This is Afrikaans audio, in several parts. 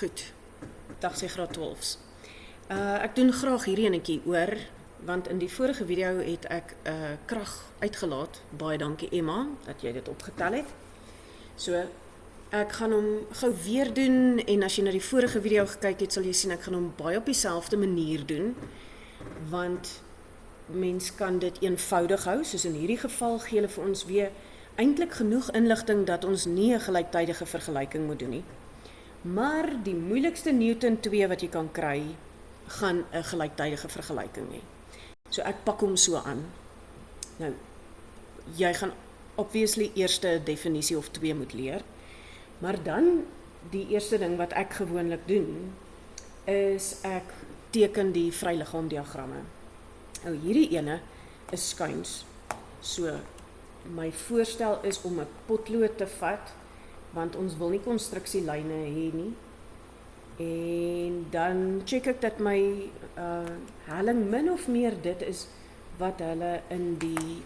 Goed, dag sê graad 12's. Ek doen graag hierdie enetjie oor, want in die vorige video het ek krag uitgelaat. Baie dankie Emma, dat jy dit opgetel het. So, ek gaan hom gou weer doen, en as jy na die vorige video gekyk het, sal jy sien ek gaan hom baie op dieselfde manier doen, want mens kan dit eenvoudig hou, soos in hierdie geval gee hulle vir ons weer eintlik genoeg inligting dat ons nie 'n gelyktydige vergelyking moet doen nie. Maar die moeilikste Newton 2 wat jy kan kry, gaan 'n gelyktydige vergelyking hê. So ek pak hom so aan. Nou, jy gaan obviously eers 'n definisie of 2 moet leer, maar dan die eerste ding wat ek gewoonlik doen, is ek teken die vryliggaamdiagramme. Nou hierdie ene is skuins. So my voorstel is om 'n potlood te vat, want ons wil nie konstruksielyne hê nie. En dan check ek dat my helling min of meer dit is wat hulle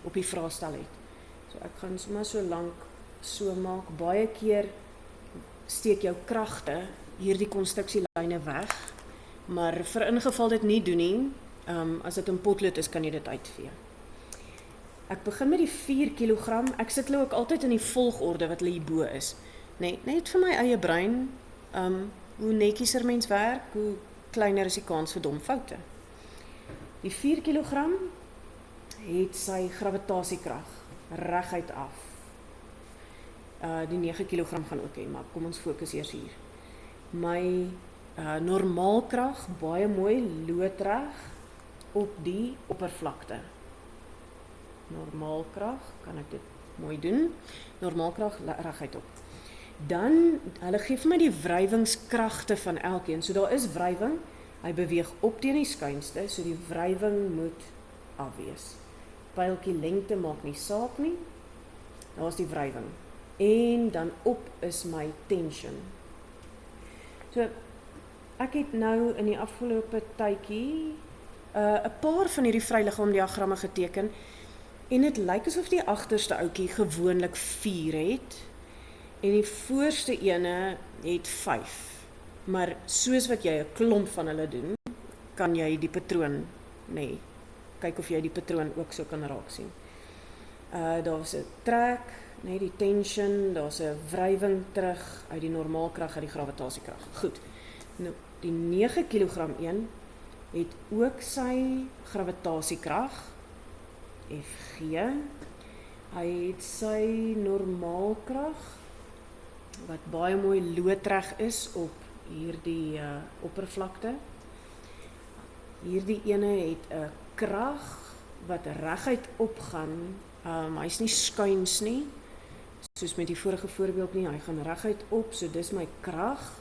op die vraestel het. So ek gaan sommer so lank so maak. Baie keer steek jou kragte hierdie konstruksielyne weg, maar vir ingeval dit nie doen nie, as dit 'n potlood is, kan jy dit uitvee. Ek begin met die 4 kg. Ek sit hulle ook altyd in die volgorde wat hulle hierbo is. Net vir my eie brein, hoe netjieser mens werk, hoe kleiner is die kans vir dom foute. Die 4 kg het sy gravitasiekrag reguit af. Die 9 kg gaan ook hê, maar kom ons fokus eers hier. My normaalkrag, baie mooi loodreg op die oppervlakte. Normaalkrag, kan ek dit mooi doen. Normaalkrag reguit op. Dan, hulle gee vir my die wrywingskragte van elkeen. So daar is wrywing, hy beweeg op teen die skuinste, so die wrywing moet afwees. Pyltjie lengte maak nie saak nie, daar is die wrywing. En dan op is my tension. So, ek het nou in die afgelope tydjie 'n paar van hierdie vryliggaamdiagramme geteken, en dit lyk asof die agterste ouetjie gewoonlik 4 het, en die voorste ene het 5. Maar soos wat jy 'n klomp van hulle doen, kan jy die patroon, kyk of jy die patroon ook so kan raak sien. Daar's 'n trek, die tension, daar's 'n wrywing terug uit die normaalkrag uit die gravitasiekrag. Goed. Nou, die 9 kg een het ook sy gravitasiekrag, Fg. Hy het sy normaalkrag, wat baie mooi loodreg is op hierdie oppervlakte. Hierdie ene het 'n krag wat reguit opgaan. Hy's nie skuins nie, soos met die vorige voorbeeld nie, hy gaan reguit op, so dis my krag.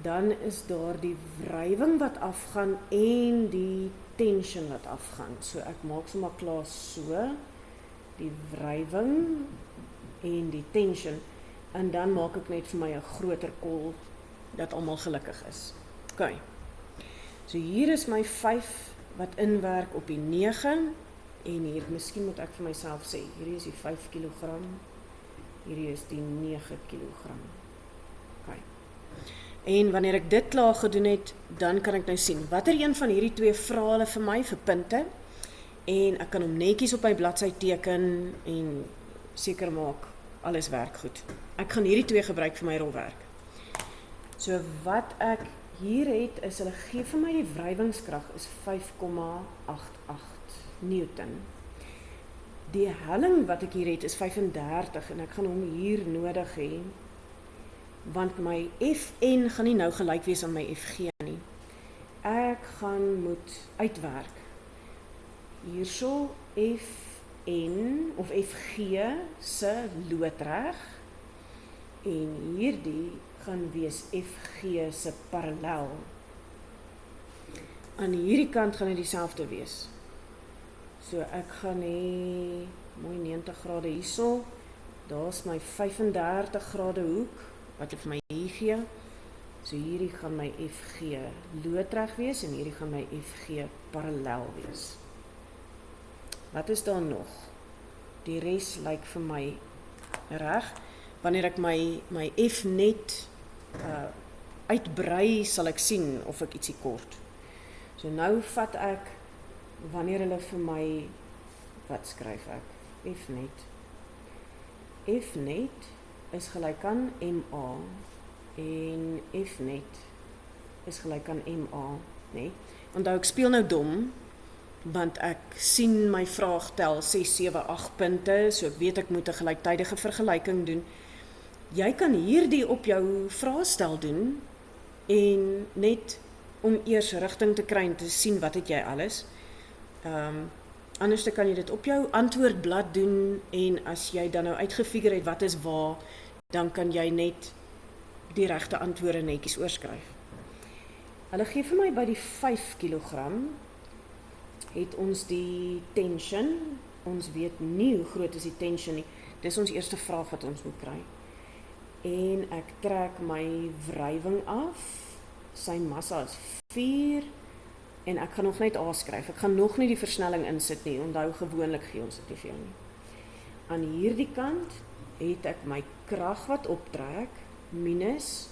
Dan is daar die wrywing wat afgaan en die tension wat afgaan. So ek maak sommer klaar so, die wrywing en die tension, en dan maak ek net vir my 'n groter kol, dat almal gelukkig is. OK. So hier is my 5 wat inwerk op die 9, en hier, miskien moet ek vir myself sê, hierdie is die 5 kg, hierdie is die 9 kg. OK. En wanneer ek dit klaar gedoen het, dan kan ek nou sien, watter een van hierdie 2 vra hulle vir my vir punte, en ek kan hom netjies op my bladsy teken, en seker maak, alles werk goed. Ek gaan hierdie 2 gebruik vir my rolwerk. So wat ek hier het, is hulle gee vir my die wrywingskrag is 5,88 Newton. Die helling wat ek hier het is 35, en ek gaan hom hier nodig hê, want my Fn gaan nie nou gelyk wees aan my Fg nie. Ek gaan moet uitwerk. Hierso Fn of Fg se loodreg, en hierdie gaan wees Fg se parallel. Aan hierdie kant gaan dit dieselfde wees. So ek gaan hê mooi 90 grade hierso. Daar's my 35 grade hoek wat vir my hier gee. So hierdie gaan my Fg loodreg wees en hierdie gaan my Fg parallel wees. Wat is daar nog? Die res lyk vir my reg. Wanneer ek my F net uitbrei, sal ek sien of ek ietsie kort. So nou vat ek, wanneer hulle vir my, wat skryf ek? F-net. F-net is gelyk aan MA en F-net is gelyk aan MA, nee. Onthou ek speel nou dom, want ek sien my vraag tel 6, 7, 8 punte, so ek weet ek moet 'n gelyktydige vergelyking doen. Jy kan hierdie op jou vraestel doen en net om eers rigting te kry en te sien wat het jy alles. Anders kan jy dit op jou antwoordblad doen en as jy dan nou uitgefigure het wat is waar, dan kan jy net die regte antwoorde netjies oorskryf. Hulle gee vir my by die 5 kg het ons die tension. Ons weet nie hoe groot is die tension nie. Dis ons eerste vraag wat ons moet kry. En ek trek my wrywing af. Sy massa is 4 en ek gaan nog net A skryf. Ek gaan nog nie die versnelling insit nie. Onthou gewoonlik gee ons dit nie vir jou nie. Aan hierdie kant het ek my krag wat optrek minus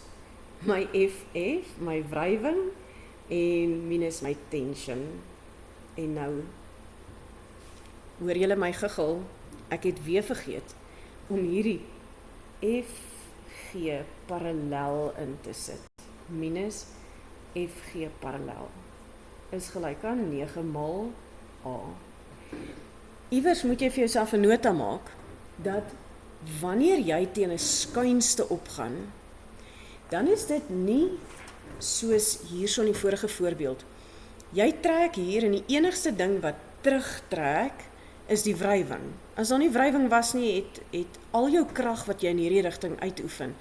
my FF, my wrywing en minus my tension. En nou hoor julle my gegil, ek het weer vergeet om hierdie FG parallel in te sit. Minus FG parallel is gelyk aan 9 mal A. Iewers moet jy vir jouself 'n nota maak dat wanneer jy teen 'n skuinste opgaan, dan is dit nie soos hierso in die vorige voorbeeld. Jy trek hier en die enigste ding wat terugtrek is die wrywing. As daar nie wrywing was nie, het al jou krag wat jy in hierdie rigting uitoefen,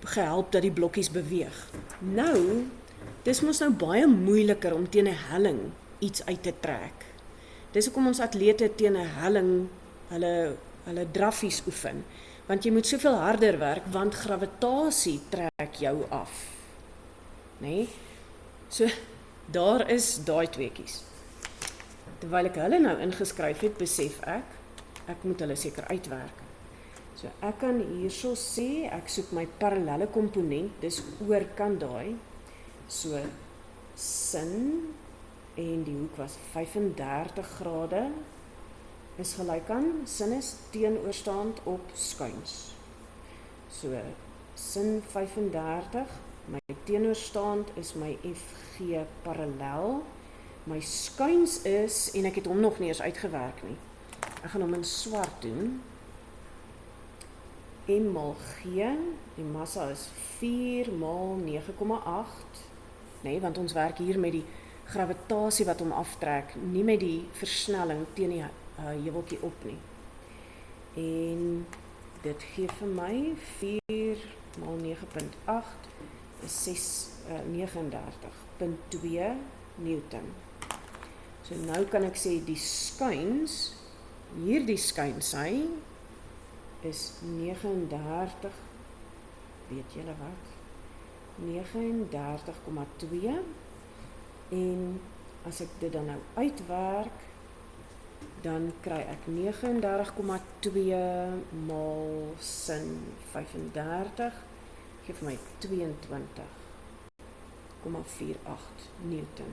gehelp dat die blokkies beweeg. Nou, dis mos nou baie moeiliker om teen 'n helling iets uit te trek. Dis hoekom ons atlete teen 'n helling hulle draffies oefen, want jy moet soveel harder werk, want gravitasie trek jou af. Nee? So, daar is daai tweekies. Terwyl ek hulle nou ingeskryf het, besef ek moet hulle seker uitwerk. So, ek kan hierso sê, ek soek my parallelle komponent, dis oorkant daai. So, sin, en die hoek was 35 grade, is gelyk aan sinus teenoorstaand op skuins. So, sin 35, my teenoorstaand is my FG parallel, my skuins is, en ek het hom nog nie eens uitgewerk nie, ek gaan hom in swart doen, M mal G, die massa is 4 mal 9,8, nee, want ons werk hier met die gravitasie wat hom aftrek, nie met die versnelling teen die heuweltjie op nie. En dit gee vir my 4 mal 9,8 is 39,2 Newton. So nou kan ek sê die skuins, hierdie skuinsy is 39, weet julle wat? 39,2 en as ek dit dan nou uitwerk, dan kry ek 39,2 mal sin 35, gee vir my 22,48 Newton.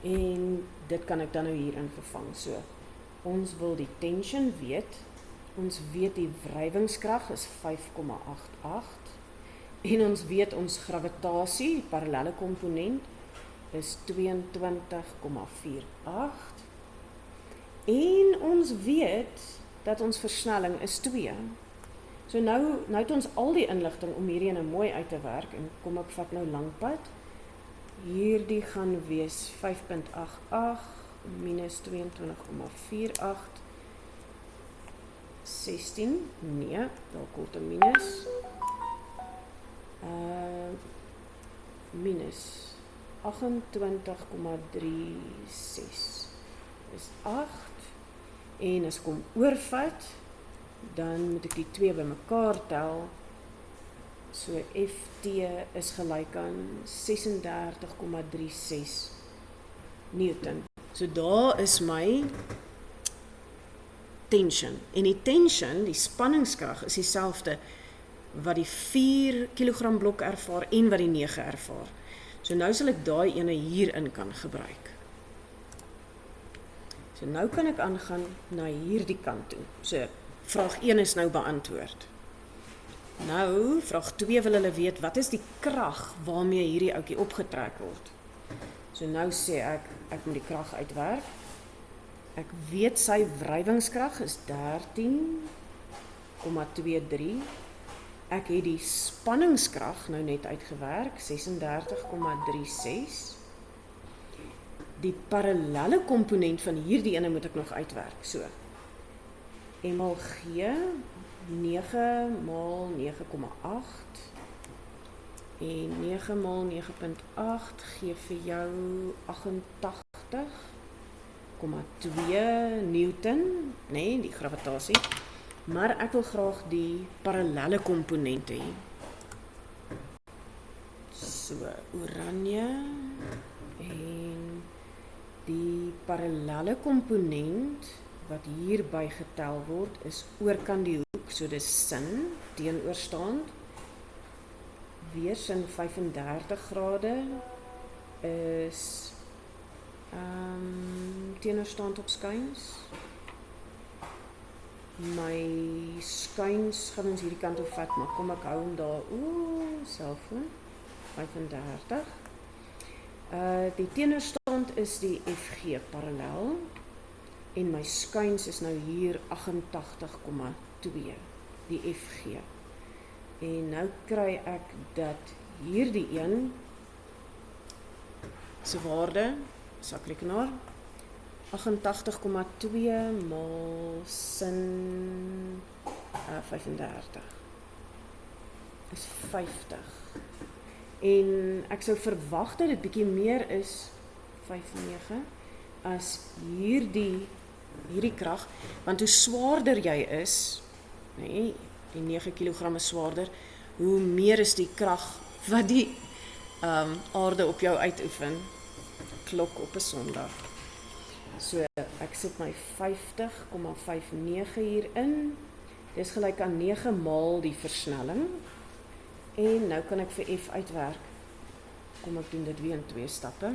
En dit kan ek dan nou hierin vervang. So, ons wil die tension weet, ons weet die wrywingskrag is 5,88 en ons weet ons gravitasie, die parallelle komponent, is 22,48 en ons weet dat ons versnelling is 2. So nou het ons al die inligting om hierdie nou mooi uit te werk en kom ek vat nou langpad. Hierdie gaan wees 5,88 minus 22,48 16, nee, daar komt 'n minus. Minus 28,36 is 8. En as ek hom oorvat, dan moet ek die 2 bymekaar tel. So FT is gelyk aan 36,36 Newton. So daar is my tension. En die tension, die spanningskrag, is dieselfde wat die 4 kg blok ervaar en wat die 9 ervaar. So nou sal ek daai ene hierin kan gebruik. So nou kan ek aangaan na hierdie kant toe. So vraag 1 is nou beantwoord. Nou, vraag 2 wil hulle weet, wat is die krag waarmee hierdie ouetjie opgetrek word? So nou sê ek moet die krag uitwerk. Ek weet sy wrywingskrag is 13,23. Ek het die spanningskrag nou net uitgewerk, 36,36. Die parallelle komponent van hierdie ene moet ek nog uitwerk. So, M mal G, 9 mal 9,8 en 9 mal 9,8 gee vir jou 88,2 Newton, nee, die gravitasie. Maar ek wil graag die parallelle komponente hê. So, oranje en die parallelle komponent wat hierby getel word is oorkant die hoek, so dis sin teenoorstaand. Weer sin 35 grade is teenoorstaand op skuins. My skuins gaan ons hierdie kant op vat, maar kom ek hou hom daar, selfoon, 35. Die teenoorstand is die FG parallel, en my skuins is nou hier 88,2, die FG. En nou kry ek dat hierdie een, se waarde, sakrekenaar, 88,2 maal sin 35 is 50. En ek sou verwag dat dit bietjie meer is 5,9 as hierdie krag, want hoe swaarder jy is, nee, die 9 kg is swaarder, hoe meer is die krag wat die aarde op jou uitoefen. Klok op 'n Sondag. So ek sit my 50,59 hier in. Dis gelyk aan 9 maal die versnelling. En nou kan ek vir F uitwerk. Kom ek doen dit weer in 2 stappe.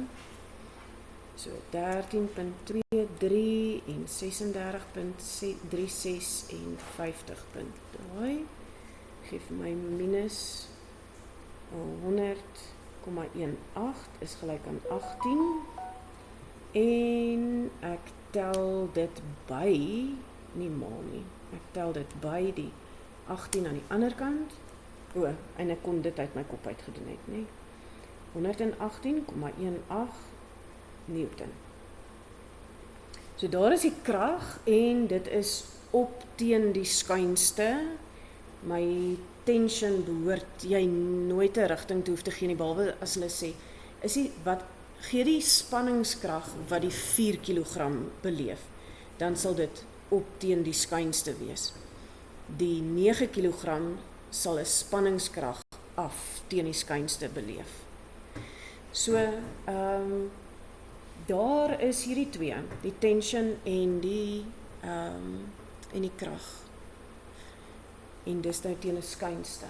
So 13,23 en 36,36 en 50,3. Geef my minus 100,18 is gelyk aan 18. En ek tel dit by, nie maal nie, ek tel dit by die 18 aan die ander kant. En ek kon dit uit my kop uitgedoen het, nee. 118,18 Newton. So daar is die krag en dit is op teen die skuinste. My tension behoort jy nooit 'n rigting te hoef te gee nie, behalwe as hulle sê, is die wat gee die spanningskrag wat die 4 kg beleef, dan sal dit op teen die skuinste wees. Die 9 kg sal 'n spanningskrag af teen die skuinste beleef. So, daar is hierdie twee, die tension en die krag. En dis nou teen 'n skuinste.